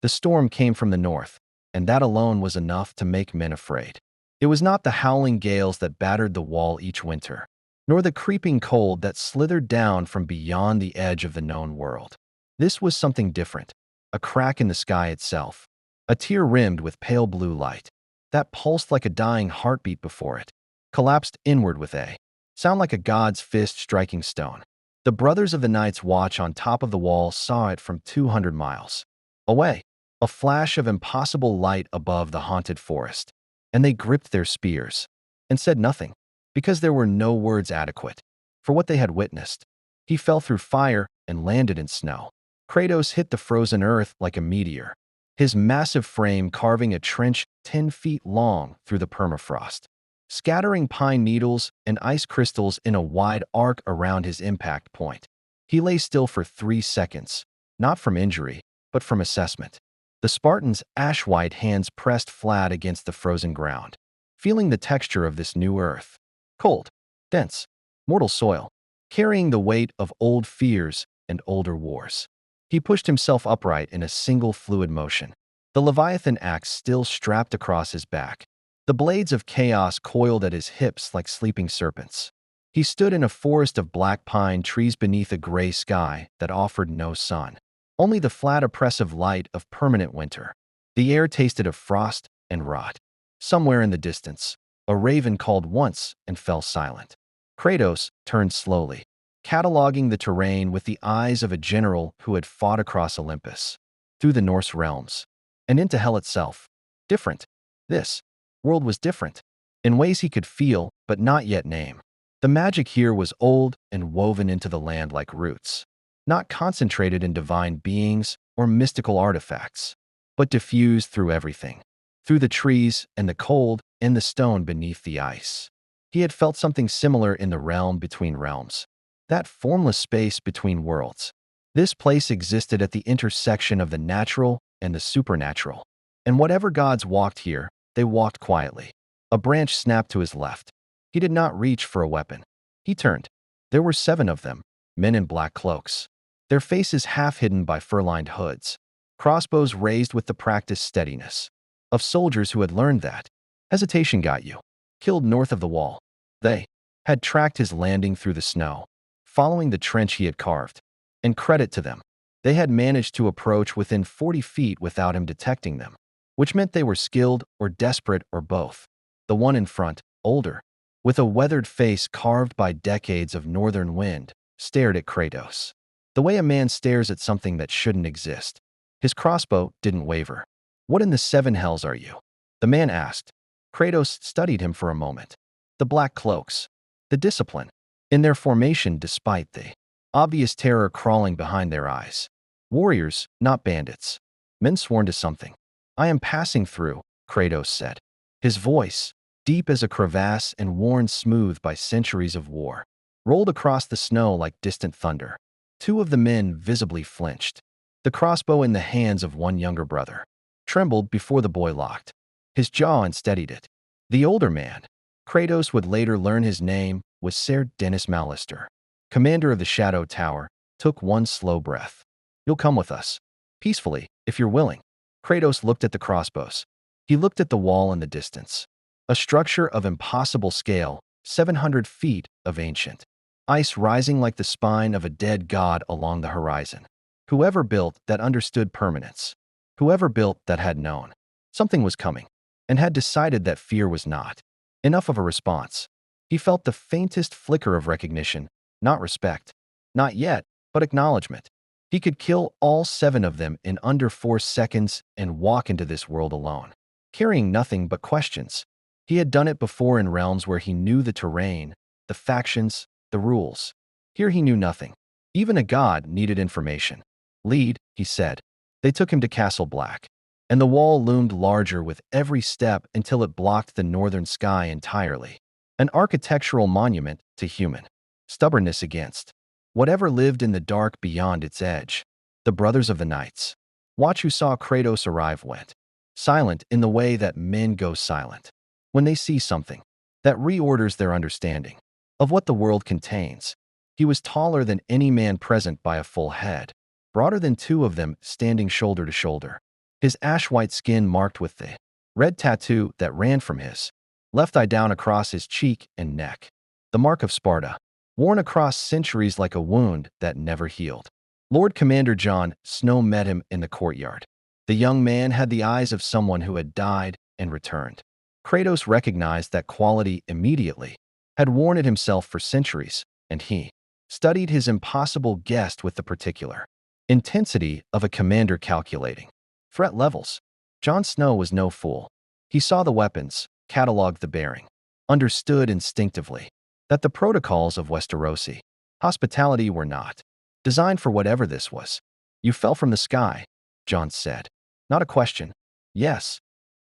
The storm came from the north, and that alone was enough to make men afraid. It was not the howling gales that battered the wall each winter, nor the creeping cold that slithered down from beyond the edge of the known world. This was something different, a crack in the sky itself, a tear rimmed with pale blue light, that pulsed like a dying heartbeat before it, collapsed inward with a sound like a god's fist striking stone. The Brothers of the Night's Watch on top of the wall saw it from 200 miles away, a flash of impossible light above the haunted forest, and they gripped their spears and said nothing, because there were no words adequate for what they had witnessed. He fell through fire and landed in snow. Kratos hit the frozen earth like a meteor, his massive frame carving a trench 10 feet long through the permafrost, scattering pine needles and ice crystals in a wide arc around his impact point. He lay still for 3 seconds, not from injury, but from assessment. The Spartan's ash-white hands pressed flat against the frozen ground, feeling the texture of this new earth. Cold, dense, mortal soil, carrying the weight of old fears and older wars. He pushed himself upright in a single fluid motion, the Leviathan axe still strapped across his back. The blades of chaos coiled at his hips like sleeping serpents. He stood in a forest of black pine trees beneath a gray sky that offered no sun, only the flat oppressive light of permanent winter. The air tasted of frost and rot. Somewhere in the distance, a raven called once and fell silent. Kratos turned slowly, cataloging the terrain with the eyes of a general who had fought across Olympus, through the Norse realms, and into hell itself. Different. This world was different, in ways he could feel but not yet name. The magic here was old and woven into the land like roots, not concentrated in divine beings or mystical artifacts, but diffused through everything, through the trees and the cold and the stone beneath the ice. He had felt something similar in the realm between realms, that formless space between worlds. This place existed at the intersection of the natural and the supernatural, and whatever gods walked here, they walked quietly. A branch snapped to his left. He did not reach for a weapon. He turned. There were 7 of them, men in black cloaks, their faces half hidden by fur-lined hoods, crossbows raised with the practiced steadiness of soldiers who had learned that hesitation got you killed north of the wall. They had tracked his landing through the snow, following the trench he had carved. And credit to them, they had managed to approach within 40 feet without him detecting them, which meant they were skilled or desperate or both. The one in front, older, with a weathered face carved by decades of northern wind, stared at Kratos, the way a man stares at something that shouldn't exist. His crossbow didn't waver. "What in the 7 hells are you?" the man asked. Kratos studied him for a moment. The black cloaks, the discipline in their formation despite the obvious terror crawling behind their eyes. Warriors, not bandits. Men sworn to something. "I am passing through," Kratos said. His voice, deep as a crevasse and worn smooth by centuries of war, rolled across the snow like distant thunder. 2 of the men visibly flinched. The crossbow in the hands of one younger brother trembled before the boy locked his jaw and steadied it. The older man, Kratos would later learn his name, was Ser Dennis Malister, commander of the Shadow Tower, took one slow breath. "You'll come with us. Peacefully, if you're willing." Kratos looked at the crossbows. He looked at the wall in the distance. A structure of impossible scale, 700 feet of ancient ice rising like the spine of a dead god along the horizon. Whoever built that understood permanence. Whoever built that had known something was coming, and had decided that fear was not enough of a response. He felt the faintest flicker of recognition, not respect. Not yet, but acknowledgement. He could kill all 7 of them in under 4 seconds and walk into this world alone, carrying nothing but questions. He had done it before in realms where he knew the terrain, the factions, the rules. Here he knew nothing. Even a god needed information. "Lead," he said. They took him to Castle Black, and the wall loomed larger with every step until it blocked the northern sky entirely. An architectural monument to human stubbornness against whatever lived in the dark beyond its edge. The Brothers of the Night's Watch who saw Kratos arrive went silent in the way that men go silent when they see something that reorders their understanding of what the world contains. He was taller than any man present by a full head, broader than 2 of them standing shoulder to shoulder. his ash-white skin marked with the red tattoo that ran from his left eye down across his cheek and neck. The mark of Sparta, worn across centuries like a wound that never healed. Lord Commander Jon Snow met him in the courtyard. The young man had the eyes of someone who had died and returned. Kratos recognized that quality immediately, had worn it himself for centuries, and he studied his impossible guest with the particular intensity of a commander calculating threat levels. Jon Snow was no fool. He saw the weapons, cataloged the bearing, understood instinctively that the protocols of Westerosi hospitality were not designed for whatever this was. You fell from the sky, Jon said. Not a question. Yes.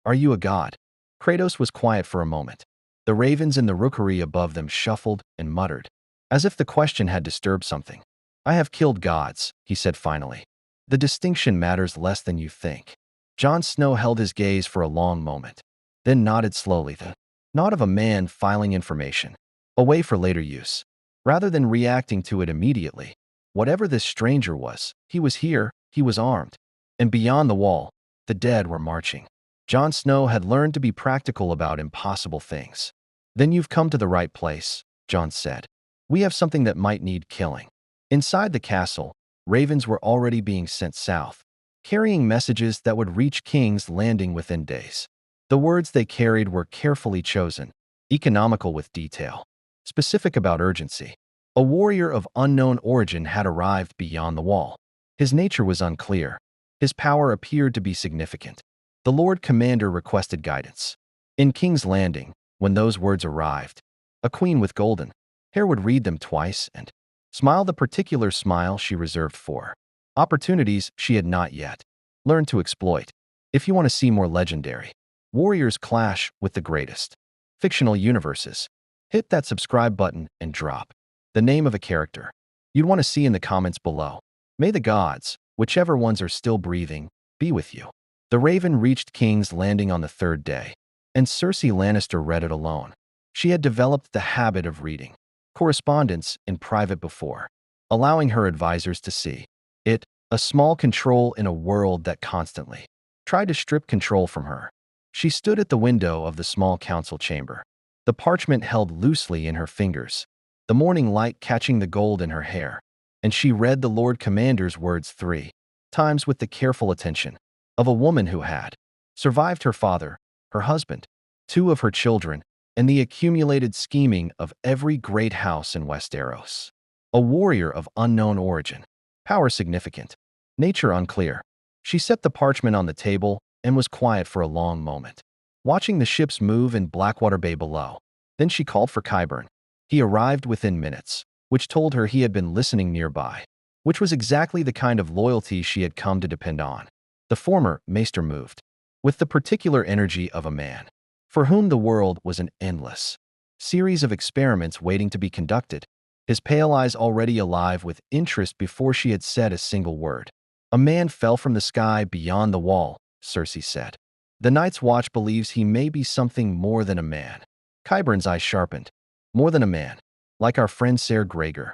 Are you a god? Kratos was quiet for a moment. The ravens in the rookery above them shuffled and muttered, as if the question had disturbed something. I have killed gods, he said finally. The distinction matters less than you think. Jon Snow held his gaze for a long moment, then nodded slowly, the nod of a man filing information away for later use, rather than reacting to it immediately. Whatever this stranger was, he was here, he was armed. And beyond the wall, the dead were marching. Jon Snow had learned to be practical about impossible things. Then you've come to the right place, Jon said. We have something that might need killing. Inside the castle, ravens were already being sent south, carrying messages that would reach King's Landing within days. The words they carried were carefully chosen, economical with detail, specific about urgency. A warrior of unknown origin had arrived beyond the wall. His nature was unclear. His power appeared to be significant. The Lord Commander requested guidance. In King's Landing, when those words arrived, a queen with golden hair would read them twice and smile the particular smile she reserved for opportunities she had not yet learned to exploit. If you want to see more legendary warriors clash with the greatest fictional universes, hit that subscribe button and drop the name of a character you'd want to see in the comments below. May the gods, whichever ones are still breathing, be with you. The Raven reached King's Landing on the third day, and Cersei Lannister read it alone. She had developed the habit of reading correspondence in private before, allowing her advisors to see it, a small control in a world that constantly tried to strip control from her. She stood at the window of the small council chamber, the parchment held loosely in her fingers, the morning light catching the gold in her hair, and she read the Lord Commander's words 3 times with the careful attention of a woman who had survived her father, her husband, 2 of her children, and the accumulated scheming of every great house in Westeros. A warrior of unknown origin, power significant, nature unclear. She set the parchment on the table and was quiet for a long moment, watching the ships move in Blackwater Bay below. Then she called for Qyburn. He arrived within minutes, which told her he had been listening nearby, which was exactly the kind of loyalty she had come to depend on. The former Maester moved with the particular energy of a man for whom the world was an endless series of experiments waiting to be conducted, his pale eyes already alive with interest before she had said a single word. A man fell from the sky beyond the wall, Cersei said. The Night's Watch believes he may be something more than a man. Qyburn's eyes sharpened. More than a man, like our friend Ser Gregor.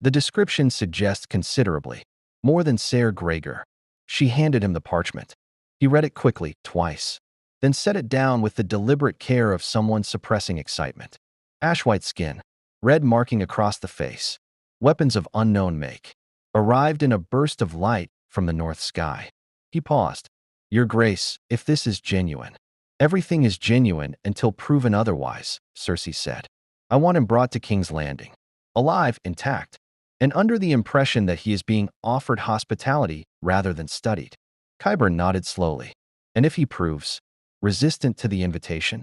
The description suggests considerably more than Ser Gregor. She handed him the parchment. He read it quickly, twice, then set it down with the deliberate care of someone suppressing excitement. Ash-white skin, red marking across the face, weapons of unknown make, arrived in a burst of light from the north sky. He paused. Your Grace, if this is genuine. Everything is genuine until proven otherwise, Cersei said. I want him brought to King's Landing, alive, intact, and under the impression that he is being offered hospitality rather than studied. Qyburn nodded slowly. And if he proves resistant to the invitation?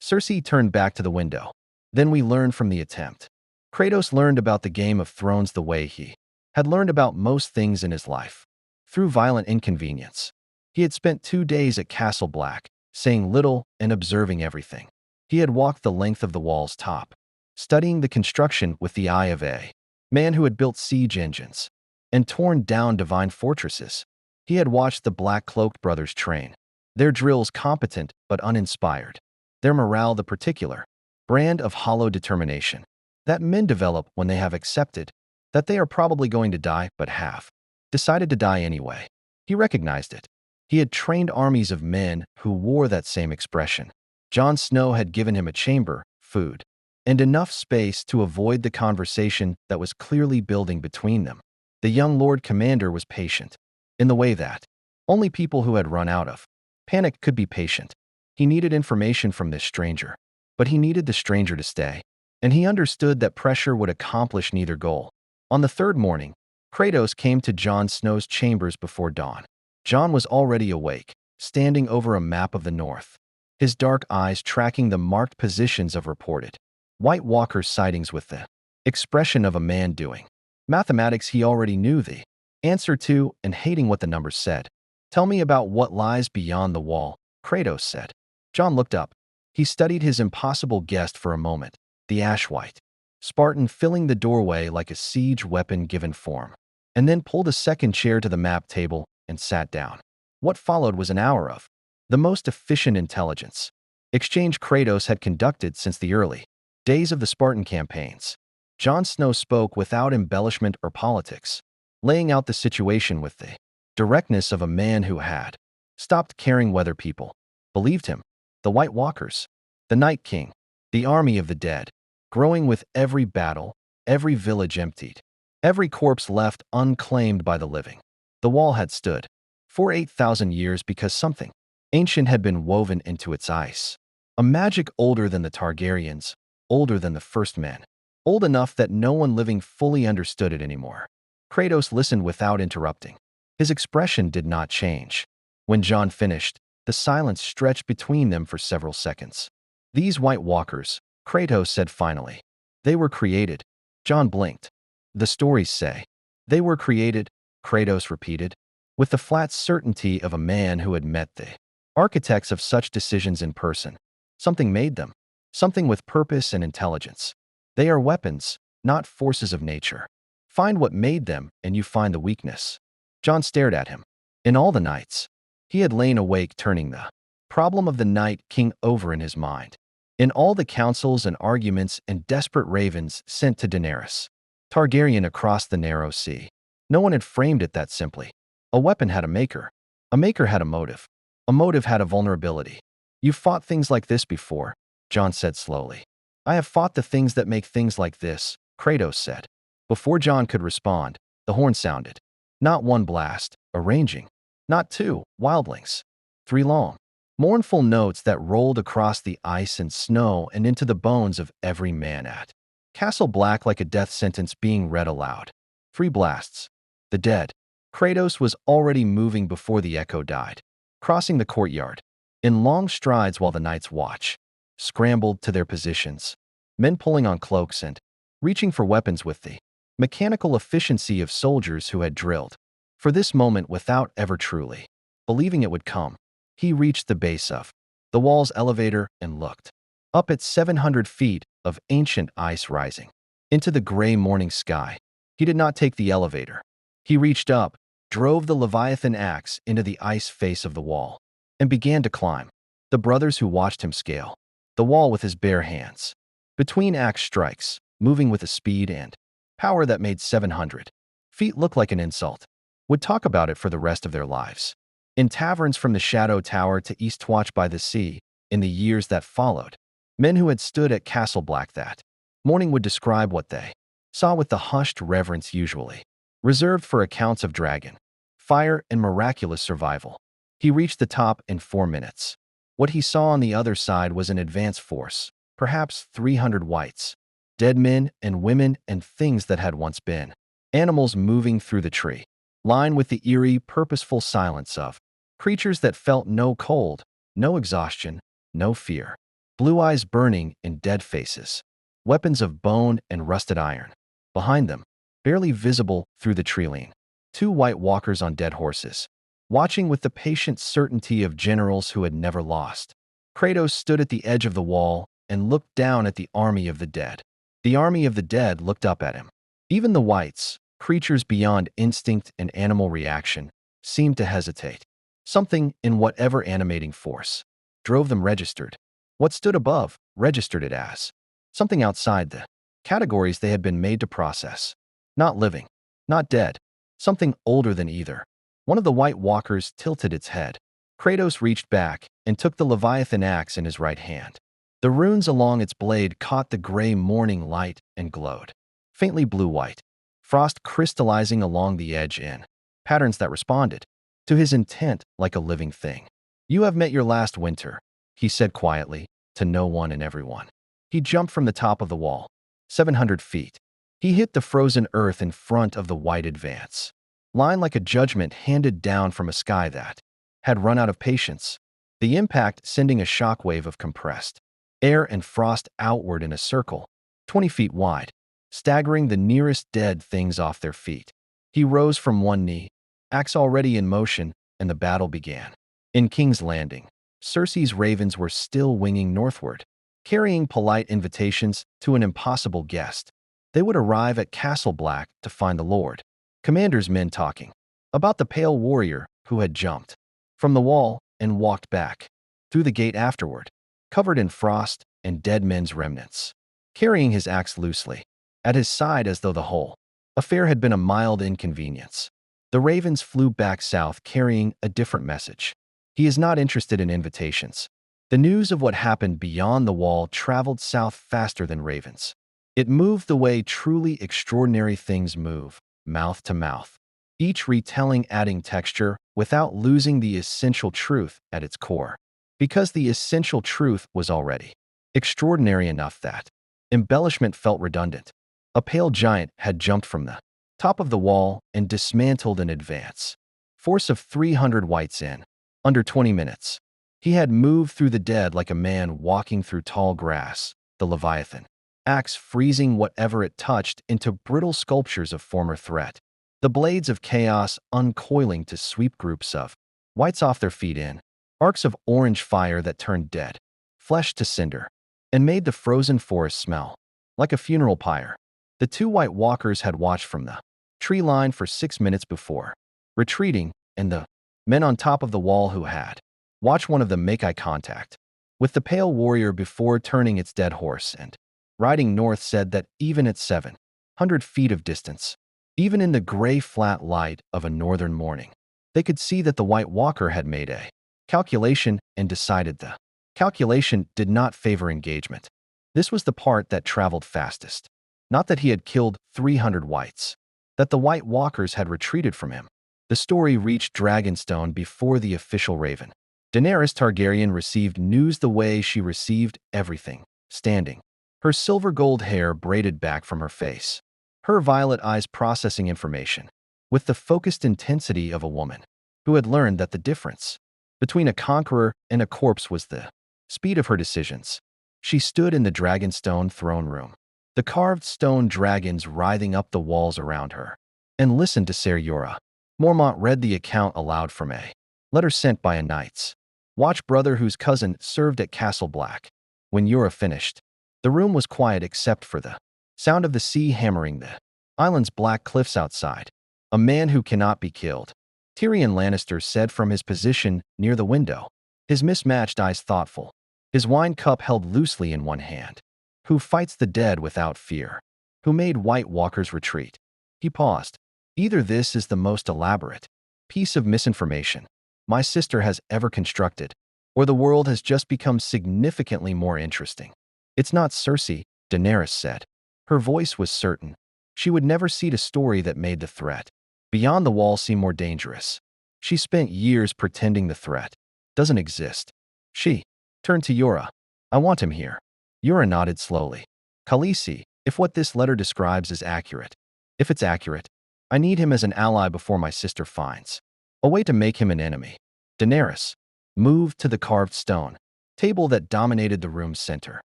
Cersei turned back to the window. Then we learned from the attempt. Kratos learned about the Game of Thrones the way he had learned about most things in his life, through violent inconvenience. He had spent 2 days at Castle Black, saying little and observing everything. He had walked the length of the wall's top, studying the construction with the eye of a man who had built siege engines and torn down divine fortresses. He had watched the Black-Cloaked brothers train, their drills competent but uninspired, their morale the particular brand of hollow determination that men develop when they have accepted that they are probably going to die but have decided to die anyway. He recognized it. He had trained armies of men who wore that same expression. Jon Snow had given him a chamber, food, and enough space to avoid the conversation that was clearly building between them. The young Lord Commander was patient, in the way that only people who had run out of panic could be patient. He needed information from this stranger, but he needed the stranger to stay, and he understood that pressure would accomplish neither goal. On the third morning, Kratos came to Jon Snow's chambers before dawn. Jon was already awake, standing over a map of the north, his dark eyes tracking the marked positions of reported White Walker sightings with the expression of a man doing mathematics he already knew the answer to and hating what the numbers said. "Tell me about what lies beyond the wall," Kratos said. Jon looked up. He studied his impossible guest for a moment, the ash-white Spartan filling the doorway like a siege weapon given form, and then pulled a second chair to the map table and sat down. What followed was an hour of the most efficient intelligence exchange Kratos had conducted since the early days of the Spartan campaigns. Jon Snow spoke without embellishment or politics, laying out the situation with the directness of a man who had stopped caring whether people believed him. The White Walkers, the Night King, the army of the dead, growing with every battle, every village emptied, every corpse left unclaimed by the living. The wall had stood for 8,000 years because something ancient had been woven into its ice. A magic older than the Targaryens, older than the first men, old enough that no one living fully understood it anymore. Kratos listened without interrupting. His expression did not change. When Jon finished, the silence stretched between them for several seconds. "These White Walkers," Kratos said finally. "They were created." Jon blinked. "The stories say they were created," Kratos repeated, with the flat certainty of a man who had met the architects of such decisions in person. "Something made them, something with purpose and intelligence. They are weapons, not forces of nature. Find what made them, and you find the weakness." Jon stared at him. In all the nights, he had lain awake turning the problem of the Night King over in his mind. In all the councils and arguments and desperate ravens sent to Daenerys Targaryen across the narrow sea, no one had framed it that simply. A weapon had a maker had a motive had a vulnerability. "You've fought things like this before," Jon said slowly. "I have fought the things that make things like this," Kratos said. Before Jon could respond, the horn sounded. Not one blast, arranging. Not two, wildlings. Three long, mournful notes that rolled across the ice and snow and into the bones of every man at Castle Black like a death sentence being read aloud. 3 blasts. The dead. Kratos was already moving before the echo died, crossing the courtyard, in long strides while the Night's Watch scrambled to their positions, men pulling on cloaks and reaching for weapons with the mechanical efficiency of soldiers who had drilled for this moment without ever truly believing it would come. He reached the base of the wall's elevator and looked up at 700 feet of ancient ice rising into the gray morning sky. He did not take the elevator. He reached up, drove the Leviathan axe into the ice face of the wall, and began to climb. The brothers who watched him scale the wall with his bare hands, between axe strikes, moving with a speed and power that made 700 feet look like an insult, would talk about it for the rest of their lives. In taverns from the Shadow Tower to Eastwatch by the Sea, in the years that followed, men who had stood at Castle Black that morning would describe what they saw with the hushed reverence usually reserved for accounts of dragon, fire, and miraculous survival. He reached the top in 4 minutes. What he saw on the other side was an advance force, perhaps 300 whites, dead men and women and things that had once been animals moving through the tree line with the eerie, purposeful silence of creatures that felt no cold, no exhaustion, no fear. Blue eyes burning in dead faces, weapons of bone and rusted iron. Behind them, barely visible through the tree-line, 2 White Walkers on dead horses, watching with the patient certainty of generals who had never lost. Kratos stood at the edge of the wall and looked down at the army of the dead. The army of the dead looked up at him. Even the whites, creatures beyond instinct and animal reaction, seemed to hesitate. Something in whatever animating force drove them registered. What stood above registered it as something outside the categories they had been made to process. Not living, not dead, something older than either. One of the White Walkers tilted its head. Kratos reached back and took the Leviathan axe in his right hand. The runes along its blade caught the gray morning light and glowed. Faintly blue-white, frost crystallizing along the edge in patterns that responded to his intent like a living thing. "You have met your last winter," he said quietly, to no one and everyone. He jumped from the top of the wall, 700 feet. He hit the frozen earth in front of the white advance line like a judgment handed down from a sky that had run out of patience, the impact sending a shockwave of compressed air and frost outward in a circle, 20 feet wide, staggering the nearest dead things off their feet. He rose from one knee, axe already in motion, and the battle began. In King's Landing, Cersei's ravens were still winging northward, carrying polite invitations to an impossible guest. They would arrive at Castle Black to find the Lord Commander's men talking about the pale warrior who had jumped from the wall and walked back through the gate afterward, covered in frost and dead men's remnants, carrying his axe loosely at his side as though the whole affair had been a mild inconvenience. The ravens flew back south carrying a different message. He is not interested in invitations. The news of what happened beyond the wall traveled south faster than ravens. It moved the way truly extraordinary things move, mouth to mouth, each retelling adding texture without losing the essential truth at its core. Because the essential truth was already extraordinary enough that embellishment felt redundant. A pale giant had jumped from the top of the wall and dismantled an advance force of 300 whites in under 20 minutes. He had moved through the dead like a man walking through tall grass, the Leviathan axe freezing whatever it touched into brittle sculptures of former threat, the blades of chaos uncoiling to sweep groups of whites off their feet in arcs of orange fire that turned dead flesh to cinder and made the frozen forest smell like a funeral pyre. The two White Walkers had watched from the tree line for 6 minutes before retreating, and the men on top of the wall who had watched one of them make eye contact with the pale warrior before turning its dead horse and riding north said that even at 700 feet of distance, even in the gray flat light of a northern morning, they could see that the White Walker had made a calculation and decided the calculation did not favor engagement. This was the part that traveled fastest. Not that he had killed 300 whites, that the White Walkers had retreated from him. The story reached Dragonstone before the official Raven. Daenerys Targaryen received news the way she received everything, standing, her silver gold hair braided back from her face, her violet eyes processing information with the focused intensity of a woman who had learned that the difference between a conqueror and a corpse was the speed of her decisions. She stood in the Dragonstone throne room, the carved stone dragons writhing up the walls around her, and listened to Ser Jorah. Mormont read the account aloud from a letter sent by a knight's watch brother whose cousin served at Castle Black. When Jorah finished, the room was quiet except for the sound of the sea hammering the island's black cliffs outside. "A man who cannot be killed," Tyrion Lannister said from his position near the window, his mismatched eyes thoughtful, his wine cup held loosely in one hand. "Who fights the dead without fear? Who made White Walkers retreat?" He paused. "Either this is the most elaborate piece of misinformation my sister has ever constructed, or the world has just become significantly more interesting." "It's not Cersei," Daenerys said. Her voice was certain. She would never cede a story that made the threat beyond the wall seem more dangerous. She spent years pretending the threat doesn't exist. She turned to Jorah. "I want him here." Jorah nodded slowly. "Khaleesi, if what this letter describes is accurate, if it's accurate, I need him as an ally before my sister finds a way to make him an enemy." Daenerys moved to the carved stone table that dominated the room's center.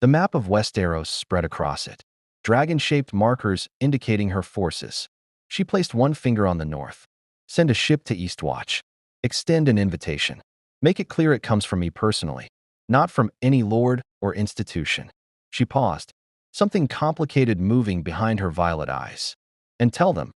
The map of Westeros spread across it, dragon-shaped markers indicating her forces. She placed one finger on the north. "Send a ship to Eastwatch. Extend an invitation. Make it clear it comes from me personally, not from any lord or institution." She paused, something complicated moving behind her violet eyes. "And tell him,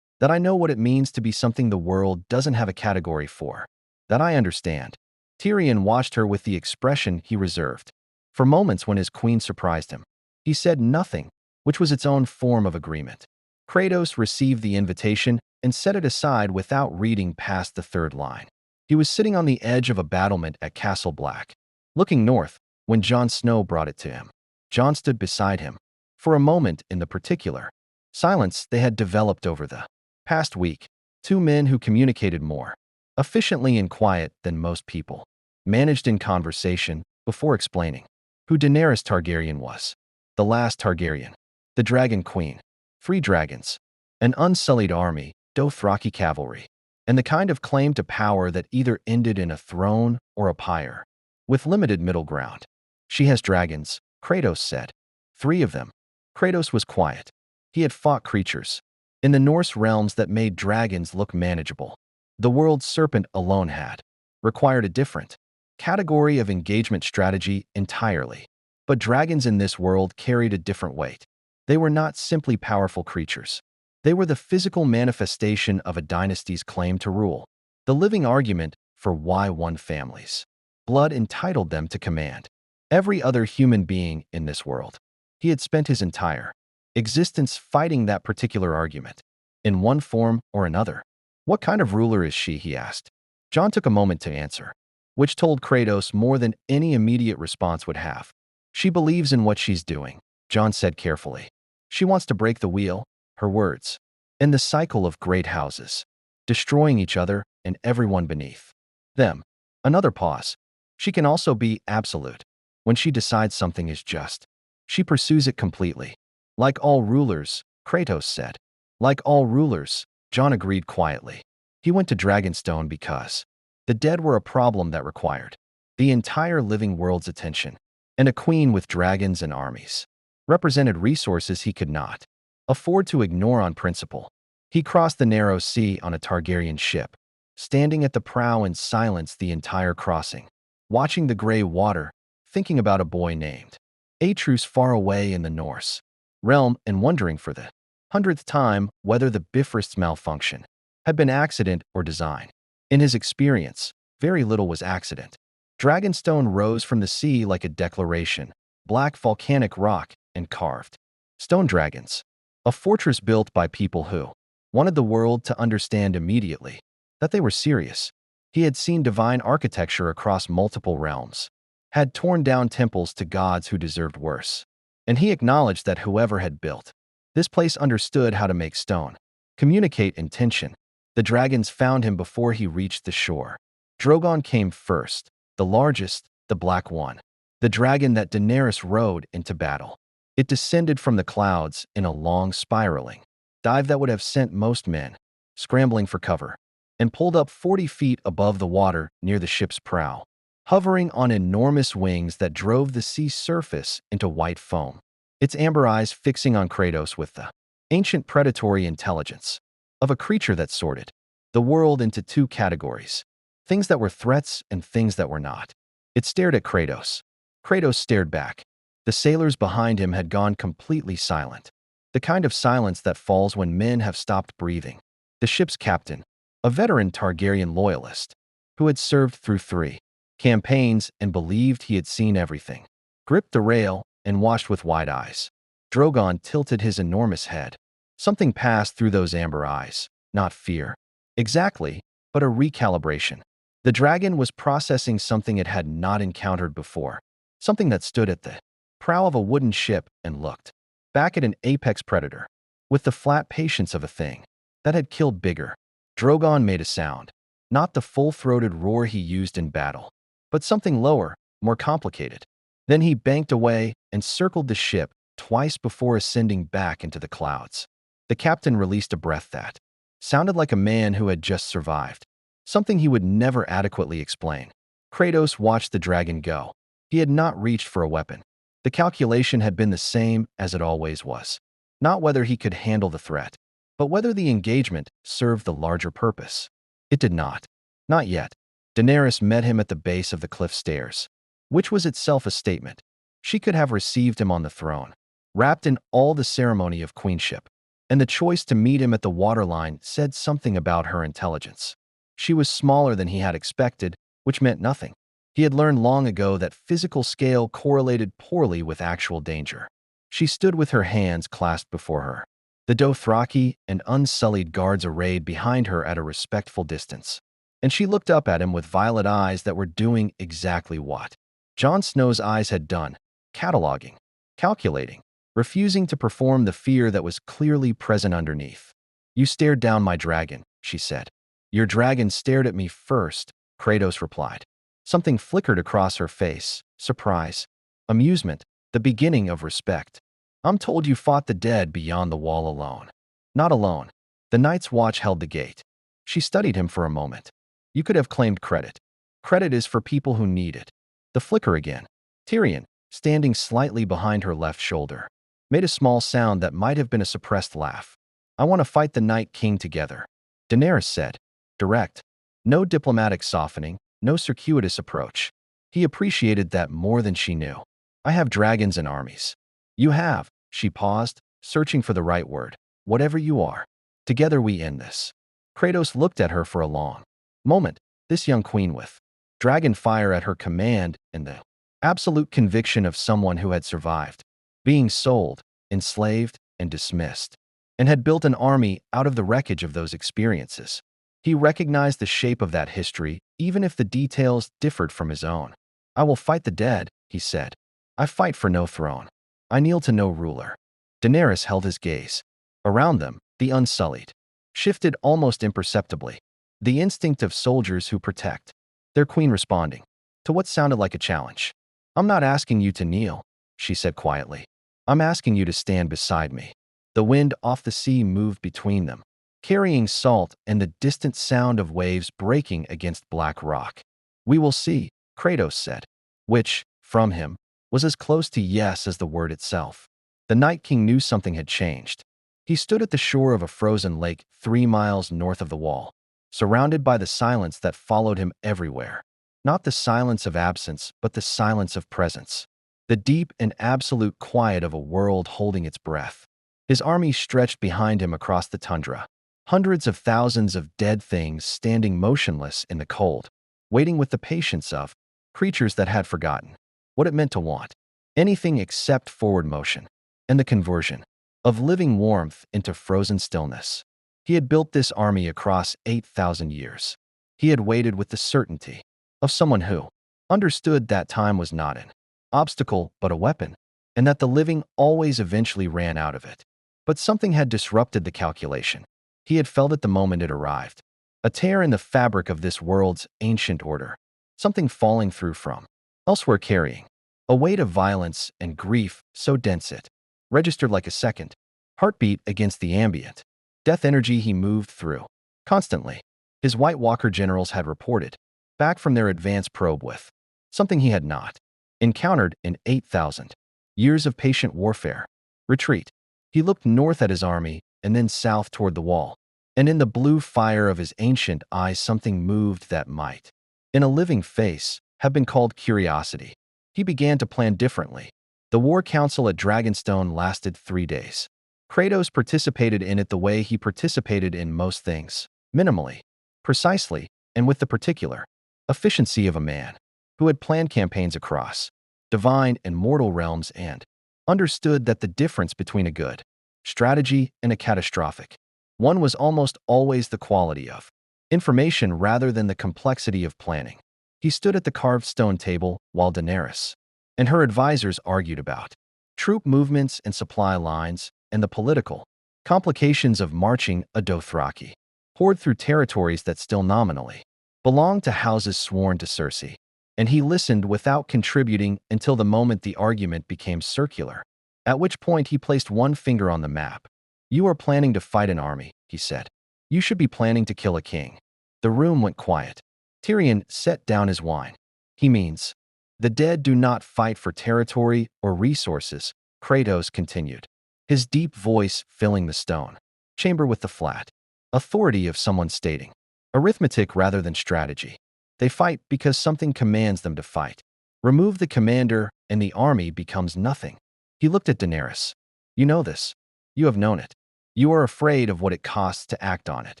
that I know what it means to be something the world doesn't have a category for, that I understand." Tyrion watched her with the expression he reserved for moments when his queen surprised him. He said nothing, which was its own form of agreement. Kratos received the invitation and set it aside without reading past the third line. He was sitting on the edge of a battlement at Castle Black, looking north, when Jon Snow brought it to him. Jon stood beside him. For a moment, in the particular silence they had developed over the past week, two men who communicated more efficiently and quiet than most people, managed in conversation before explaining who Daenerys Targaryen was. The last Targaryen, the Dragon Queen, 3 dragons, an unsullied army, Dothraki cavalry, and the kind of claim to power that either ended in a throne or a pyre, with limited middle ground. She has dragons, Kratos said. 3 of them. Kratos was quiet. He had fought creatures in the Norse realms that made dragons look manageable. The world's serpent alone had required a different category of engagement strategy entirely. But dragons in this world carried a different weight. They were not simply powerful creatures. They were the physical manifestation of a dynasty's claim to rule, the living argument for why one family's blood entitled them to command every other human being in this world. He had spent his entire existence fighting that particular argument, in one form or another. What kind of ruler is she, he asked. Jon took a moment to answer, which told Kratos more than any immediate response would have. She believes in what she's doing, Jon said carefully. She wants to break the wheel, her words, in the cycle of great houses, destroying each other and everyone beneath them. Another pause. She can also be absolute. When she decides something is just, she pursues it completely. Like all rulers, Kratos said. Like all rulers, Jon agreed quietly. He went to Dragonstone because the dead were a problem that required the entire living world's attention, and a queen with dragons and armies represented resources he could not afford to ignore on principle. He crossed the narrow sea on a Targaryen ship, standing at the prow in silence the entire crossing, watching the gray water, thinking about a boy named Atreus far away in the Norse realm and wondering for the 100th time whether the Bifrost's malfunction had been accident or design. In his experience, very little was accident. Dragonstone rose from the sea like a declaration, black volcanic rock and carved stone dragons, a fortress built by people who wanted the world to understand immediately that they were serious. He had seen divine architecture across multiple realms, had torn down temples to gods who deserved worse, and he acknowledged that whoever had built this place understood how to make stone communicate intention. The dragons found him before he reached the shore. Drogon came first, the largest, the black one, the dragon that Daenerys rode into battle. It descended from the clouds in a long spiraling dive that would have sent most men scrambling for cover, and pulled up 40 feet above the water near the ship's prow, hovering on enormous wings that drove the sea surface into white foam, its amber eyes fixing on Kratos with the ancient predatory intelligence of a creature that sorted the world into 2 categories, things that were threats and things that were not. It stared at Kratos. Kratos stared back. The sailors behind him had gone completely silent, the kind of silence that falls when men have stopped breathing. The ship's captain, a veteran Targaryen loyalist, who had served through 3 campaigns and believed he had seen everything, gripped the rail and watched with wide eyes. Drogon tilted his enormous head. Something passed through those amber eyes, not fear, exactly, but a recalibration. The dragon was processing something it had not encountered before, something that stood at the prow of a wooden ship and looked back at an apex predator with the flat patience of a thing that had killed bigger. Drogon made a sound, not the full-throated roar he used in battle, but something lower, more complicated. Then he banked away and circled the ship twice before ascending back into the clouds. The captain released a breath that sounded like a man who had just survived, something he would never adequately explain. Kratos watched the dragon go. He had not reached for a weapon. The calculation had been the same as it always was. Not whether he could handle the threat, but whether the engagement served the larger purpose. It did not. Not yet. Daenerys met him at the base of the cliff stairs, which was itself a statement. She could have received him on the throne, wrapped in all the ceremony of queenship, and the choice to meet him at the waterline said something about her intelligence. She was smaller than he had expected, which meant nothing. He had learned long ago that physical scale correlated poorly with actual danger. She stood with her hands clasped before her, the Dothraki and unsullied guards arrayed behind her at a respectful distance. And she looked up at him with violet eyes that were doing exactly what Jon Snow's eyes had done, cataloging, calculating, refusing to perform the fear that was clearly present underneath. "You stared down my dragon," she said. "Your dragon stared at me first," Kratos replied. Something flickered across her face: surprise, amusement, the beginning of respect. "I'm told you fought the dead beyond the wall alone." "Not alone. The Night's Watch held the gate." She studied him for a moment. "You could have claimed credit. Credit is for people who need it." The flicker again. Tyrion, standing slightly behind her left shoulder, made a small sound that might have been a suppressed laugh. "I want to fight the Night King together," Daenerys said. Direct. No diplomatic softening, no circuitous approach. He appreciated that more than she knew. "I have dragons and armies." "You have." She paused, searching for the right word. "Whatever you are. Together we end this." Kratos looked at her for a long moment. This young queen with dragon fire at her command and the absolute conviction of someone who had survived being sold, enslaved, and dismissed, and had built an army out of the wreckage of those experiences. He recognized the shape of that history, even if the details differed from his own. "I will fight the dead," he said. "I fight for no throne. I kneel to no ruler." Daenerys held his gaze. Around them, the unsullied shifted almost imperceptibly. The instinct of soldiers who protect. Their queen responding to what sounded like a challenge. "I'm not asking you to kneel," she said quietly. "I'm asking you to stand beside me." The wind off the sea moved between them, carrying salt and the distant sound of waves breaking against black rock. "We will see," Kratos said, which, from him, was as close to yes as the word itself. The Night King knew something had changed. He stood at the shore of a frozen lake 3 miles north of the wall, surrounded by the silence that followed him everywhere. Not the silence of absence, but the silence of presence. The deep and absolute quiet of a world holding its breath. His army stretched behind him across the tundra. Hundreds of thousands of dead things standing motionless in the cold, waiting with the patience of creatures that had forgotten what it meant to want anything except forward motion and the conversion of living warmth into frozen stillness. He had built this army across 8,000 years. He had waited with the certainty of someone who understood that time was not an obstacle but a weapon, and that the living always eventually ran out of it. But something had disrupted the calculation. He had felt it the moment it arrived. A tear in the fabric of this world's ancient order. Something falling through from elsewhere, carrying a weight of violence and grief so dense it registered like a second heartbeat against the ambient death energy he moved through. Constantly, his White Walker generals had reported back from their advance probe with something he had not encountered in 8,000 years of patient warfare. Retreat. He looked north at his army and then south toward the wall, and in the blue fire of his ancient eyes something moved that might, in a living face, have been called curiosity. He began to plan differently. The war council at Dragonstone lasted 3 days. Kratos participated in it the way he participated in most things, minimally, precisely, and with the particular efficiency of a man who had planned campaigns across divine and mortal realms and understood that the difference between a good strategy and a catastrophic one was almost always the quality of information rather than the complexity of planning. He stood at the carved stone table while Daenerys and her advisors argued about troop movements and supply lines and the political complications of marching a Dothraki, poured through territories that still nominally belonged to houses sworn to Cersei. And he listened without contributing until the moment the argument became circular, at which point he placed one finger on the map. "You are planning to fight an army," he said. "You should be planning to kill a king." The room went quiet. Tyrion set down his wine. "He means, the dead do not fight for territory or resources," Kratos continued, his deep voice filling the stone chamber with the flat authority of someone stating arithmetic rather than strategy. "They fight because something commands them to fight. Remove the commander and the army becomes nothing." He looked at Daenerys. "You know this. You have known it. You are afraid of what it costs to act on it."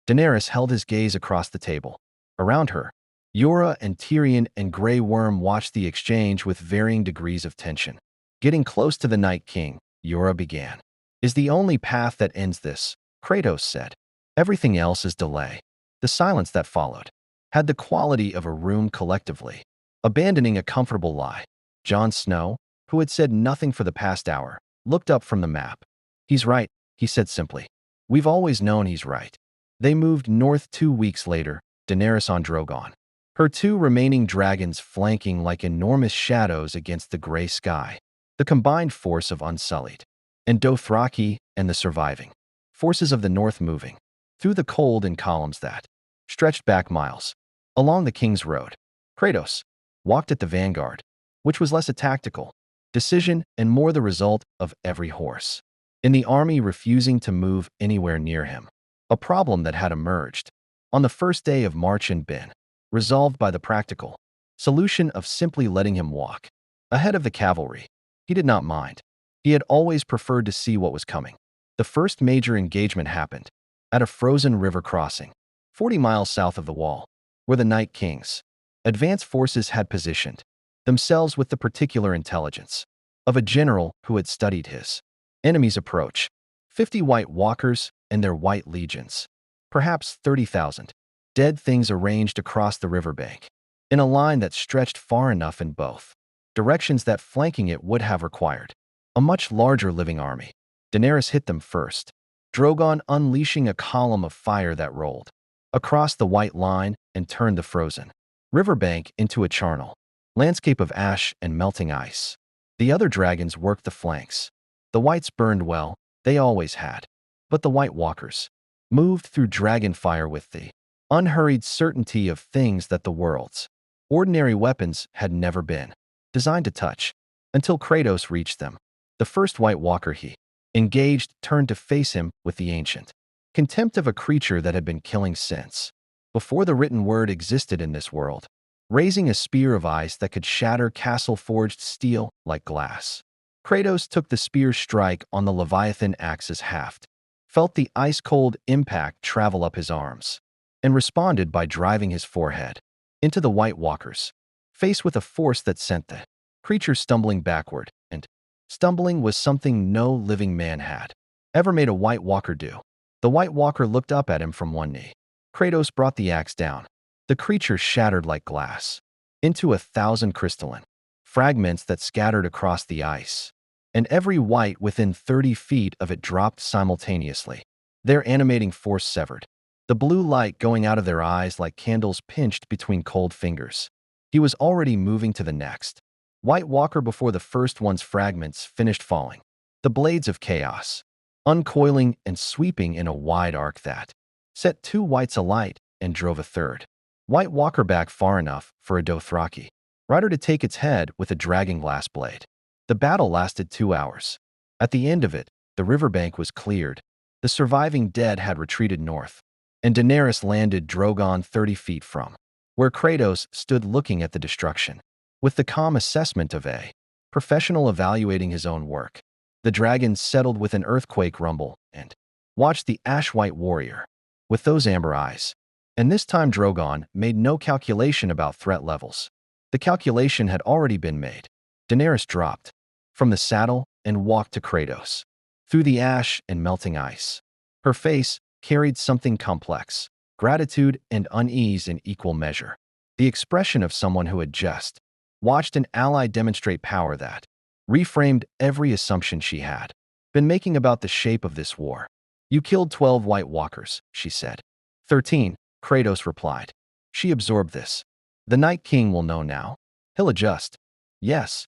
Daenerys held his gaze across the table. Around her, Yora and Tyrion and Grey Worm watched the exchange with varying degrees of tension. Getting close to the Night King, Yora began. is the only path that ends this, Kratos said. Everything else is delay. The silence that followed had the quality of a room collectively, abandoning a comfortable lie. Jon Snow, who had said nothing for the past hour, looked up from the map. He's right, he said simply. We've always known he's right. They moved north 2 weeks later, Daenerys on Drogon, her two remaining dragons flanking like enormous shadows against the gray sky, the combined force of Unsullied, and Dothraki and the surviving forces of the north moving through the cold in columns that stretched back miles. Along the King's Road, Kratos walked at the vanguard, which was less a tactical decision and more the result of every horse in the army refusing to move anywhere near him. A problem that had emerged on the first day of March and been resolved by the practical solution of simply letting him walk ahead of the cavalry. He did not mind. He had always preferred to see what was coming. The first major engagement happened at a frozen river crossing, 40 miles south of the Wall, where the Night King's advance forces had positioned themselves with the particular intelligence of a general who had studied his enemy's approach. 50 White Walkers and their white legions, perhaps 30,000 dead things arranged across the riverbank, in a line that stretched far enough in both directions that flanking it would have required a much larger living army. Daenerys hit them first, Drogon unleashing a column of fire that rolled across the white line and turned the frozen riverbank into a charnel landscape of ash and melting ice. The other dragons worked the flanks. The whites burned well, they always had, but the White Walkers moved through dragon fire with the unhurried certainty of things that the world's ordinary weapons had never been designed to touch, until Kratos reached them. The first White Walker he engaged turned to face him with the ancient contempt of a creature that had been killing since before the written word existed in this world, raising a spear of ice that could shatter castle-forged steel like glass. Kratos took the spear's strike on the Leviathan axe's haft, felt the ice-cold impact travel up his arms, and responded by driving his forehead into the White Walker's face with a force that sent the creature stumbling backward, and stumbling was something no living man had ever made a White Walker do. The White Walker looked up at him from one knee. Kratos brought the axe down. The creature shattered like glass into 1,000 crystalline fragments that scattered across the ice, and every wight within 30 feet of it dropped simultaneously, their animating force severed, the blue light going out of their eyes like candles pinched between cold fingers. He was already moving to the next White Walker before the first one's fragments finished falling, the blades of chaos uncoiling and sweeping in a wide arc that set two whites alight and drove a third White Walker back far enough for a Dothraki rider to take its head with a dragging glass blade. The battle lasted 2 hours. At the end of it, the riverbank was cleared. The surviving dead had retreated north, and Daenerys landed Drogon 30 feet from where Kratos stood looking at the destruction, with the calm assessment of a professional evaluating his own work. The dragons settled with an earthquake rumble and watched the ash-white warrior with those amber eyes. And this time Drogon made no calculation about threat levels. The calculation had already been made. Daenerys dropped from the saddle and walked to Kratos, through the ash and melting ice. Her face carried something complex, gratitude and unease in equal measure, the expression of someone who had just watched an ally demonstrate power that reframed every assumption she had been making about the shape of this war. You killed 12 White Walkers, she said. 13, Kratos replied. She absorbed this. The Night King will know now. He'll adjust. Yes.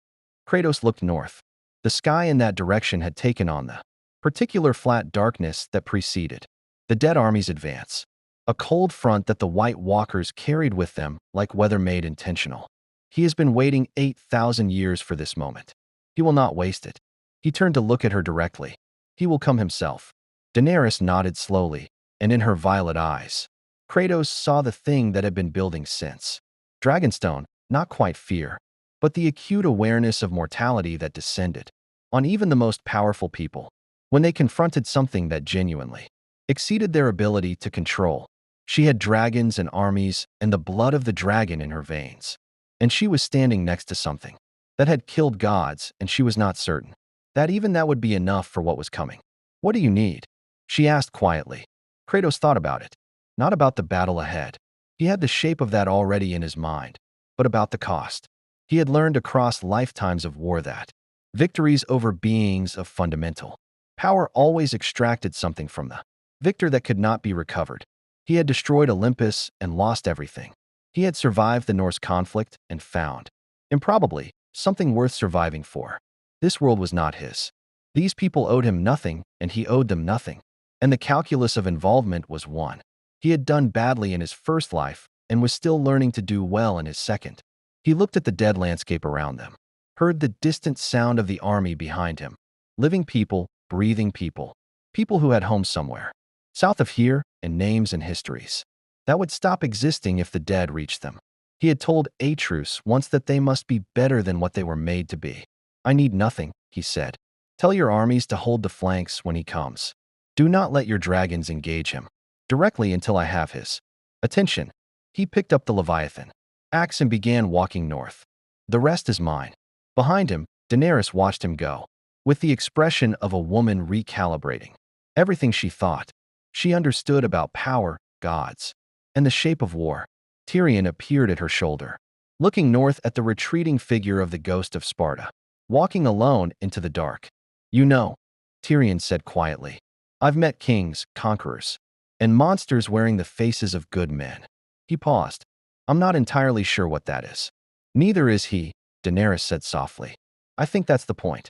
Kratos looked north. The sky in that direction had taken on the particular flat darkness that preceded the dead army's advance, a cold front that the White Walkers carried with them like weather made intentional. He has been waiting 8,000 years for this moment. He will not waste it. He turned to look at her directly. He will come himself. Daenerys nodded slowly, and in her violet eyes, Kratos saw the thing that had been building since Dragonstone, not quite fear, but the acute awareness of mortality that descended on even the most powerful people when they confronted something that genuinely exceeded their ability to control. She had dragons and armies and the blood of the dragon in her veins, and she was standing next to something that had killed gods, and she was not certain that even that would be enough for what was coming. What do you need? She asked quietly. Kratos thought about it. Not about the battle ahead. He had the shape of that already in his mind, but about the cost. He had learned across lifetimes of war that victories over beings of fundamental power always extracted something from the victor that could not be recovered. He had destroyed Olympus and lost everything. He had survived the Norse conflict and found, improbably, something worth surviving for. This world was not his. These people owed him nothing, and he owed them nothing. And the calculus of involvement was one. He had done badly in his first life and was still learning to do well in his second. He looked at the dead landscape around them, heard the distant sound of the army behind him. Living people, breathing people, people who had homes somewhere, south of here, and names and histories that would stop existing if the dead reached them. He had told Atreus once that they must be better than what they were made to be. I need nothing, he said. Tell your armies to hold the flanks when he comes. Do not let your dragons engage him directly until I have his attention. He picked up the Leviathan axe and began walking north. The rest is mine. Behind him, Daenerys watched him go, with the expression of a woman recalibrating everything she thought. She understood about power, gods, and the shape of war. Tyrion appeared at her shoulder, looking north at the retreating figure of the ghost of Sparta, walking alone into the dark. You know, Tyrion said quietly, I've met kings, conquerors, and monsters wearing the faces of good men. He paused. I'm not entirely sure what that is. Neither is he, Daenerys said softly. I think that's the point.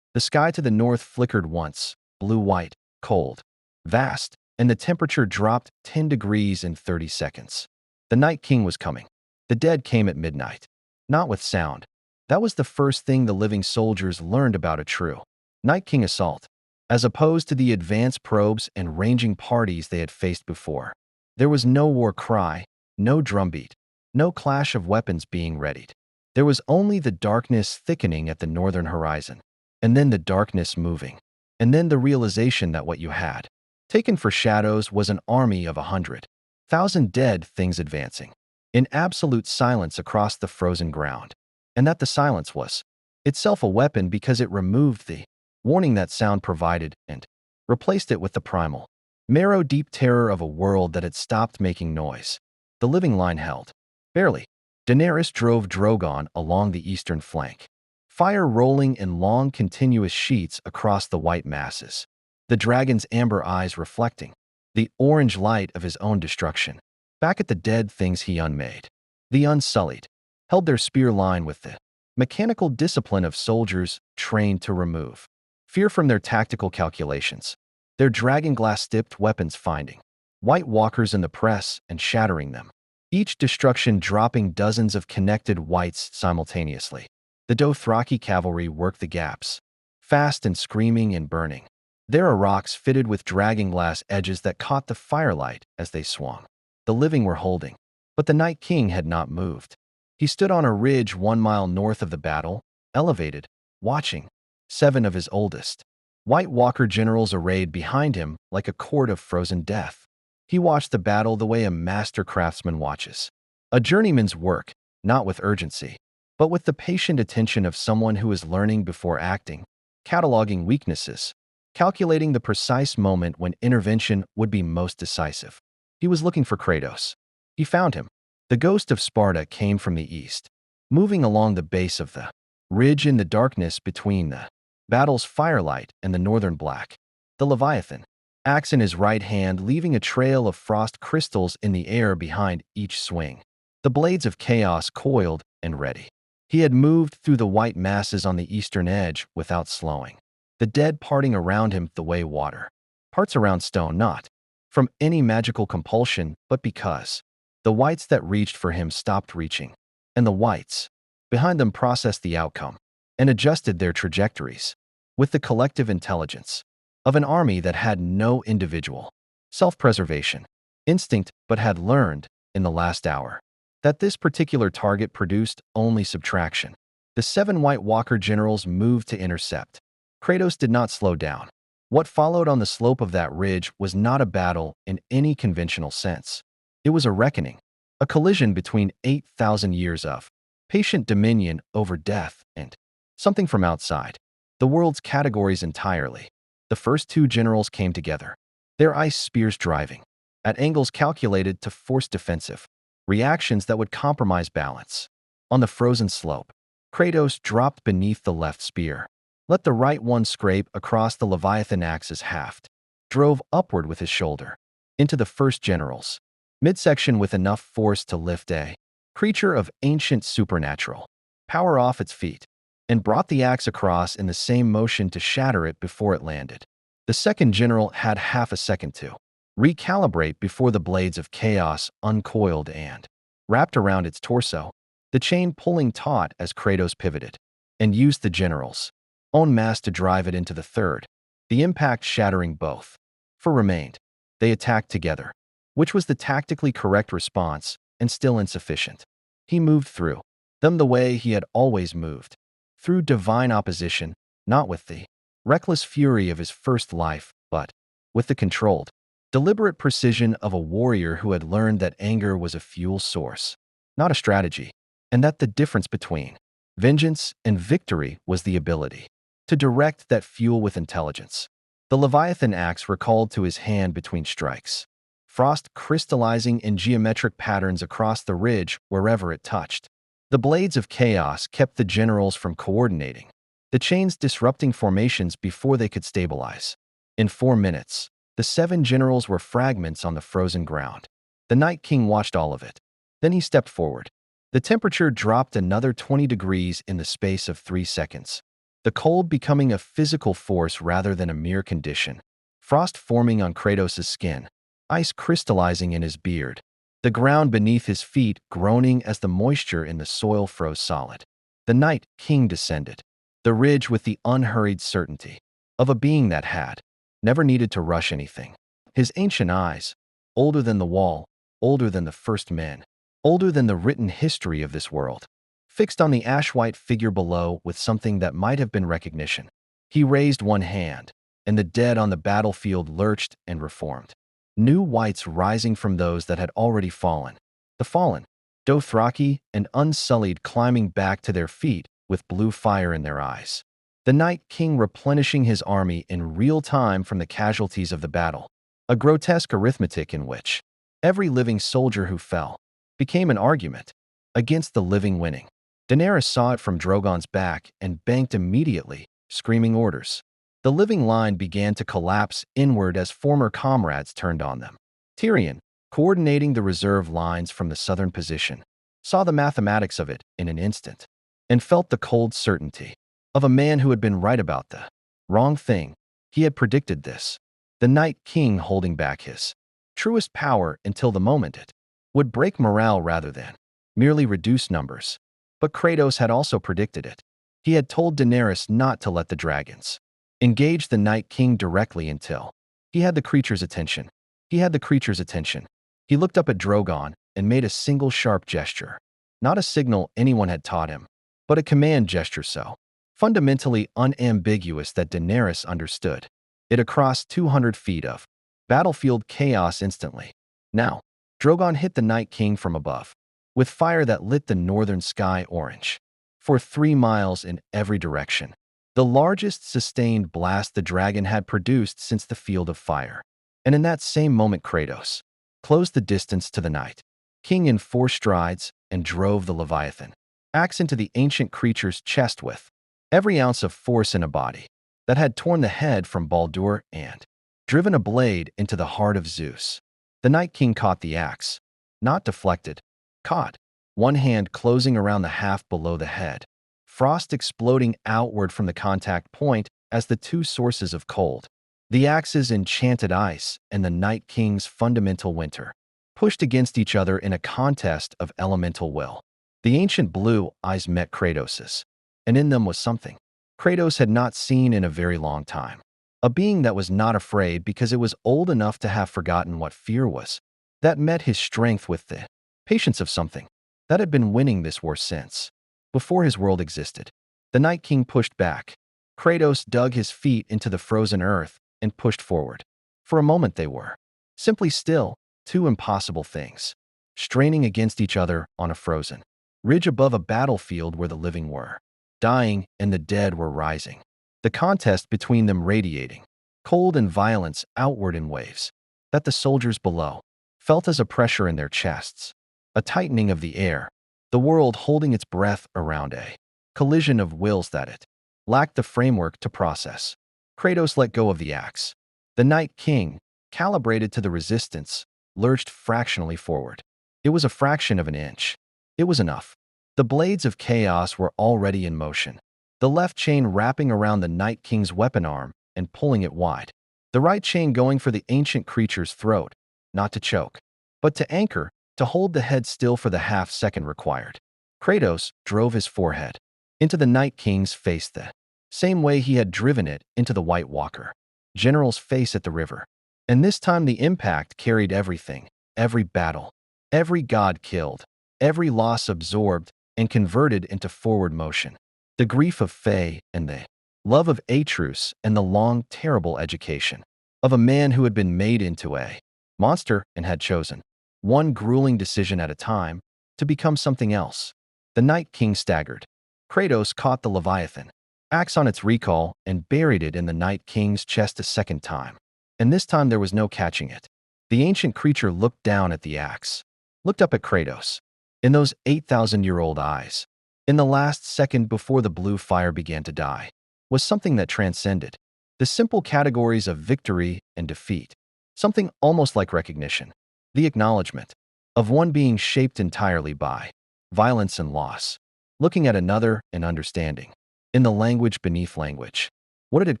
The sky to the north flickered once, blue-white, cold, vast, and the temperature dropped 10 degrees in 30 seconds. The Night King was coming. The dead came at midnight. Not with sound. That was the first thing the living soldiers learned about a true Night King assault, as opposed to the advanced probes and ranging parties they had faced before. There was no war cry, no drumbeat, no clash of weapons being readied. There was only the darkness thickening at the northern horizon, and then the darkness moving, and then the realization that what you had taken for shadows was an army of 100,000 dead things advancing in absolute silence across the frozen ground, and that the silence was itself a weapon because it removed the warning that sound provided and replaced it with the primal, marrow-deep terror of a world that had stopped making noise. The living line held. Barely. Daenerys drove Drogon along the eastern flank, fire rolling in long continuous sheets across the white masses, the dragon's amber eyes reflecting the orange light of his own destruction. Back at the dead things he unmade, the unsullied, held their spear line with the mechanical discipline of soldiers trained to remove fear from their tactical calculations, their dragonglass-tipped weapons finding White Walkers in the press and shattering them, each destruction dropping dozens of connected whites simultaneously. The Dothraki cavalry worked the gaps, fast and screaming and burning. There are rocks fitted with dragonglass edges that caught the firelight as they swung. The living were holding, but the Night King had not moved. He stood on a ridge 1 mile north of the battle, elevated, watching. 7 of his oldest White Walker generals arrayed behind him like a court of frozen death. He watched the battle the way a master craftsman watches. A journeyman's work, not with urgency, but with the patient attention of someone who is learning before acting, cataloging weaknesses, calculating the precise moment when intervention would be most decisive. He was looking for Kratos. He found him. The ghost of Sparta came from the east, moving along the base of the ridge in the darkness between the battle's firelight and the northern black. The Leviathan, axe in his right hand, leaving a trail of frost crystals in the air behind each swing. The blades of chaos coiled and ready. He had moved through the white masses on the eastern edge without slowing. The dead parting around him the way water parts around stone, not from any magical compulsion, but because the whites that reached for him stopped reaching, and the whites behind them processed the outcome and adjusted their trajectories with the collective intelligence of an army that had no individual self-preservation instinct but had learned in the last hour that this particular target produced only subtraction. The 7 White Walker generals moved to intercept. Kratos did not slow down. What followed on the slope of that ridge was not a battle in any conventional sense. It was a reckoning, a collision between 8,000 years of patient dominion over death and something from outside, the world's categories entirely. The first two generals came together, their ice spears driving, at angles calculated to force defensive reactions that would compromise balance. On the frozen slope, Kratos dropped beneath the left spear, let the right one scrape across the Leviathan axe's haft, drove upward with his shoulder, into the first general's midsection with enough force to lift a creature of ancient supernatural power off its feet, and brought the axe across in the same motion to shatter it before it landed. The second general had half a second to recalibrate before the blades of chaos uncoiled and wrapped around its torso, the chain pulling taut as Kratos pivoted, and used the general's own mass to drive it into the third, the impact shattering both. For remained, they attacked together, which was the tactically correct response and still insufficient. He moved through them the way he had always moved, through divine opposition, not with the reckless fury of his first life, but with the controlled, deliberate precision of a warrior who had learned that anger was a fuel source, not a strategy, and that the difference between vengeance and victory was the ability to direct that fuel with intelligence. The Leviathan axe recalled to his hand between strikes, frost crystallizing in geometric patterns across the ridge wherever it touched. The blades of chaos kept the generals from coordinating, the chains disrupting formations before they could stabilize. In 4 minutes, the 7 generals were fragments on the frozen ground. The Night King watched all of it. Then he stepped forward. The temperature dropped another 20 degrees in the space of 3 seconds, the cold becoming a physical force rather than a mere condition. Frost forming on Kratos' skin, ice crystallizing in his beard, the ground beneath his feet groaning as the moisture in the soil froze solid. The Night King descended the ridge with the unhurried certainty of a being that had never needed to rush anything. His ancient eyes, older than the wall, older than the first men, older than the written history of this world, fixed on the ash-white figure below with something that might have been recognition. He raised one hand, and the dead on the battlefield lurched and reformed, new whites rising from those that had already fallen. The fallen, Dothraki and unsullied, climbing back to their feet with blue fire in their eyes. The Night King replenishing his army in real time from the casualties of the battle, a grotesque arithmetic in which every living soldier who fell became an argument against the living winning. Daenerys saw it from Drogon's back and banked immediately, screaming orders. The living line began to collapse inward as former comrades turned on them. Tyrion, coordinating the reserve lines from the southern position, saw the mathematics of it in an instant, and felt the cold certainty of a man who had been right about the wrong thing. He had predicted this. The Night King holding back his truest power until the moment it would break morale rather than merely reduce numbers. But Kratos had also predicted it. He had told Daenerys not to let the dragons engage the Night King directly until he had the creature's attention. He had the creature's attention. He looked up at Drogon and made a single sharp gesture. Not a signal anyone had taught him, but a command gesture so fundamentally unambiguous that Daenerys understood it across 200 feet of battlefield chaos instantly. Now, Drogon hit the Night King from above, with fire that lit the northern sky orange. For 3 miles in every direction, the largest sustained blast the dragon had produced since the Field of Fire. And in that same moment Kratos closed the distance to the Night King in 4 strides and drove the Leviathan axe into the ancient creature's chest with every ounce of force in a body that had torn the head from Baldur and driven a blade into the heart of Zeus. The Night King caught the axe, not deflected, caught, one hand closing around the haft below the head, frost exploding outward from the contact point as the two sources of cold, the axe's enchanted ice and the Night King's fundamental winter, pushed against each other in a contest of elemental will. The ancient blue eyes met Kratos's, and in them was something Kratos had not seen in a very long time. A being that was not afraid because it was old enough to have forgotten what fear was, that met his strength with the patience of something that had been winning this war since before his world existed. The Night King pushed back. Kratos dug his feet into the frozen earth and pushed forward. For a moment they were simply still, two impossible things, straining against each other on a frozen ridge above a battlefield where the living were dying and the dead were rising. The contest between them radiating cold and violence outward in waves, that the soldiers below felt as a pressure in their chests, a tightening of the air, the world holding its breath around a collision of wills that it lacked the framework to process. Kratos let go of the axe. The Night King, calibrated to the resistance, lurched fractionally forward. It was a fraction of an inch. It was enough. The blades of chaos were already in motion, the left chain wrapping around the Night King's weapon arm and pulling it wide, the right chain going for the ancient creature's throat, not to choke, but to anchor, to hold the head still for the half-second required. Kratos drove his forehead into the Night King's face the same way he had driven it into the White Walker General's face at the river. And this time the impact carried everything, every battle, every god killed, every loss absorbed and converted into forward motion. The grief of Faye and the love of Atreus and the long, terrible education of a man who had been made into a monster and had chosen, one grueling decision at a time, to become something else. The Night King staggered. Kratos caught the Leviathan, axe on its recall, and buried it in the Night King's chest a second time. And this time there was no catching it. The ancient creature looked down at the axe, looked up at Kratos. In those 8,000-year-old eyes, in the last second before the blue fire began to die, was something that transcended the simple categories of victory and defeat, something almost like recognition, the acknowledgement of one being shaped entirely by violence and loss, looking at another and understanding, in the language beneath language, what it had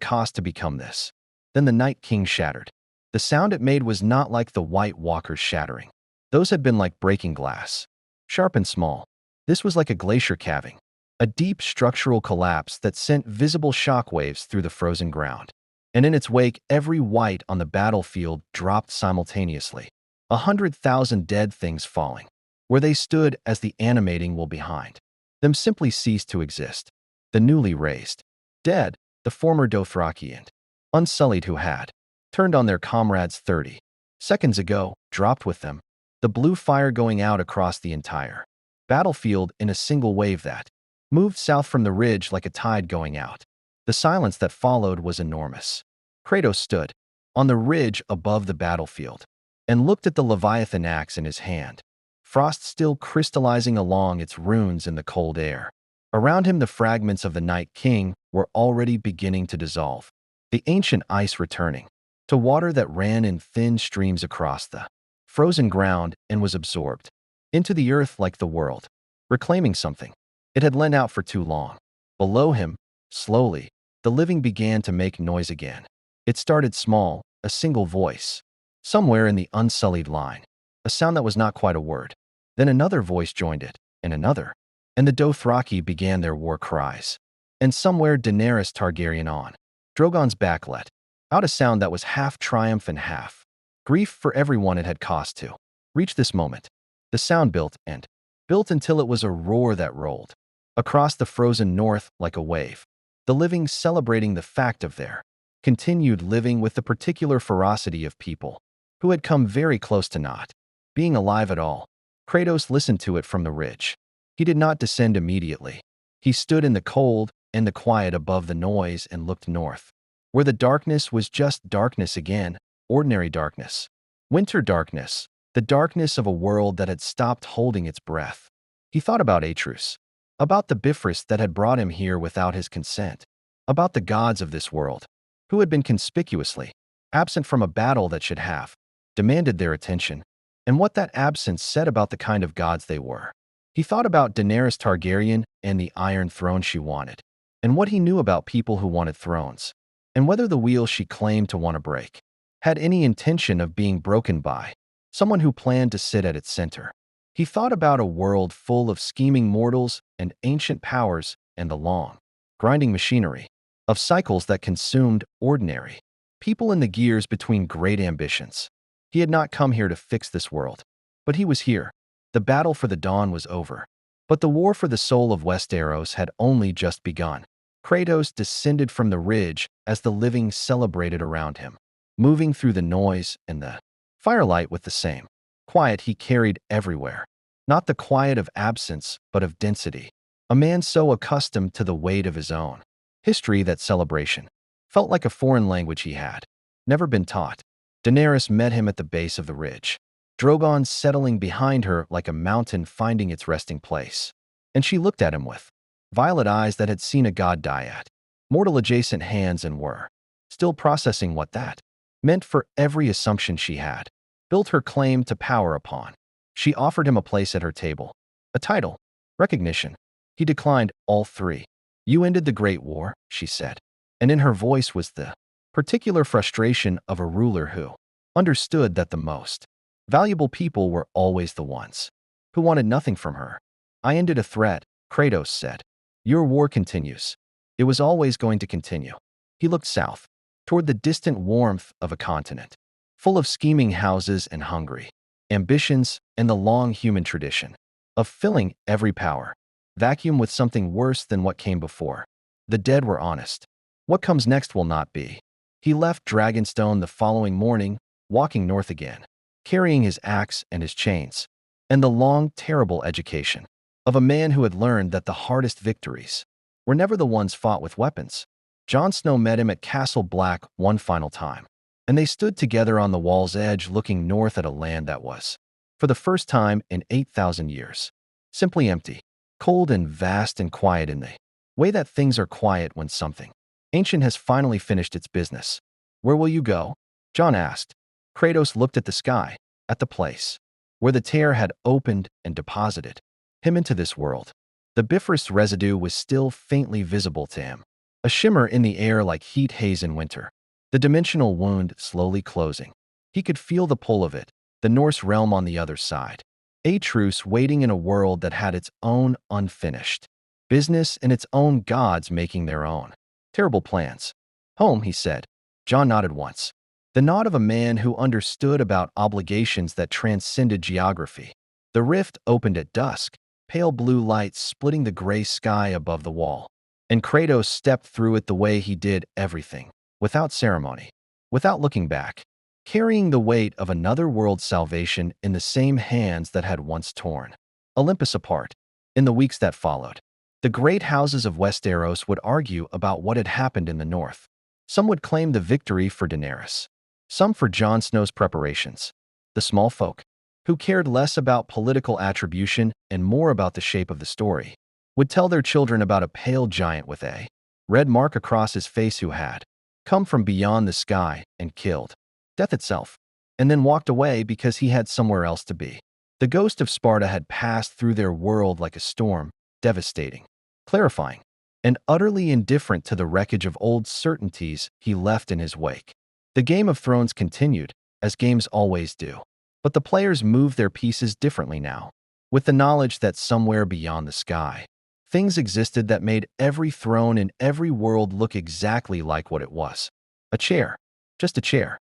cost to become this. Then the Night King shattered. The sound it made was not like the White Walker's shattering. Those had been like breaking glass, sharp and small. This was like a glacier calving, a deep structural collapse that sent visible shockwaves through the frozen ground. And in its wake, every white on the battlefield dropped simultaneously, 100,000 dead things falling. Where they stood as the animating will behind them simply ceased to exist. The newly raised dead, the former Dothraki and unsullied who had turned on their comrades 30 seconds ago, dropped with them, the blue fire going out across the entire battlefield in a single wave that moved south from the ridge like a tide going out. The silence that followed was enormous. Kratos stood on the ridge above the battlefield and looked at the Leviathan axe in his hand, frost still crystallizing along its runes in the cold air. Around him, the fragments of the Night King were already beginning to dissolve, the ancient ice returning to water that ran in thin streams across the frozen ground and was absorbed into the earth like the world, reclaiming something it had lent out for too long. Below him, slowly, the living began to make noise again. It started small, a single voice, somewhere in the unsullied line, a sound that was not quite a word. Then another voice joined it, and another, and the Dothraki began their war cries. And somewhere Daenerys Targaryen on Drogon's back let out a sound that was half triumph and half grief for everyone it had cost to reach this moment. The sound built and built until it was a roar that rolled across the frozen north like a wave, the living celebrating the fact of their continued living with the particular ferocity of people who had come very close to not being alive at all. Kratos listened to it from the ridge. He did not descend immediately. He stood in the cold and the quiet above the noise and looked north, where the darkness was just darkness again, ordinary darkness, winter darkness, the darkness of a world that had stopped holding its breath. He thought about Atreus, about the Bifrost that had brought him here without his consent, about the gods of this world, who had been conspicuously absent from a battle that should have demanded their attention, and what that absence said about the kind of gods they were. He thought about Daenerys Targaryen and the Iron Throne she wanted, and what he knew about people who wanted thrones, and whether the wheel she claimed to want to break had any intention of being broken by someone who planned to sit at its center. He thought about a world full of scheming mortals and ancient powers and the long, grinding machinery of cycles that consumed ordinary people in the gears between great ambitions. He had not come here to fix this world, but he was here. The battle for the dawn was over, but the war for the soul of Westeros had only just begun. Kratos descended from the ridge as the living celebrated around him, moving through the noise and the firelight with the same quiet he carried everywhere. Not the quiet of absence, but of density. A man so accustomed to the weight of his own history that celebration felt like a foreign language he had never been taught. Daenerys met him at the base of the ridge, Drogon settling behind her like a mountain finding its resting place. And she looked at him with violet eyes that had seen a god die at mortal-adjacent hands and were still processing what that meant for every assumption she had built her claim to power upon. She offered him a place at her table, a title, recognition. He declined all three. "You ended the Great War," she said, and in her voice was the particular frustration of a ruler who understood that the most valuable people were always the ones who wanted nothing from her. "I ended a threat," Kratos said. "Your war continues. It was always going to continue." He looked south, toward the distant warmth of a continent, full of scheming houses and hungry ambitions and the long human tradition of filling every power vacuum with something worse than what came before. The dead were honest. What comes next will not be. He left Dragonstone the following morning, walking north again, carrying his axe and his chains, and the long, terrible education of a man who had learned that the hardest victories were never the ones fought with weapons. Jon Snow met him at Castle Black one final time, and they stood together on the wall's edge looking north at a land that was, for the first time in 8,000 years, simply empty, cold and vast and quiet in the way that things are quiet when something ancient has finally finished its business. "Where will you go?" Jon asked. Kratos looked at the sky, at the place where the tear had opened and deposited him into this world. The Bifrost residue was still faintly visible to him, a shimmer in the air like heat haze in winter. The dimensional wound slowly closing. He could feel the pull of it, the Norse realm on the other side. A truce waiting in a world that had its own unfinished business and its own gods making their own terrible plans. "Home," he said. Jon nodded once. The nod of a man who understood about obligations that transcended geography. The rift opened at dusk, pale blue light splitting the gray sky above the wall. And Kratos stepped through it the way he did everything, without ceremony, without looking back, carrying the weight of another world's salvation in the same hands that had once torn Olympus apart. In the weeks that followed, the great houses of Westeros would argue about what had happened in the north. Some would claim the victory for Daenerys, some for Jon Snow's preparations. The small folk, who cared less about political attribution and more about the shape of the story, would tell their children about a pale giant with a red mark across his face who had come from beyond the sky and killed death itself, and then walked away because he had somewhere else to be. The ghost of Sparta had passed through their world like a storm, devastating, clarifying, and utterly indifferent to the wreckage of old certainties he left in his wake. The Game of Thrones continued, as games always do, but the players moved their pieces differently now, with the knowledge that somewhere beyond the sky, things existed that made every throne in every world look exactly like what it was. A chair. Just a chair.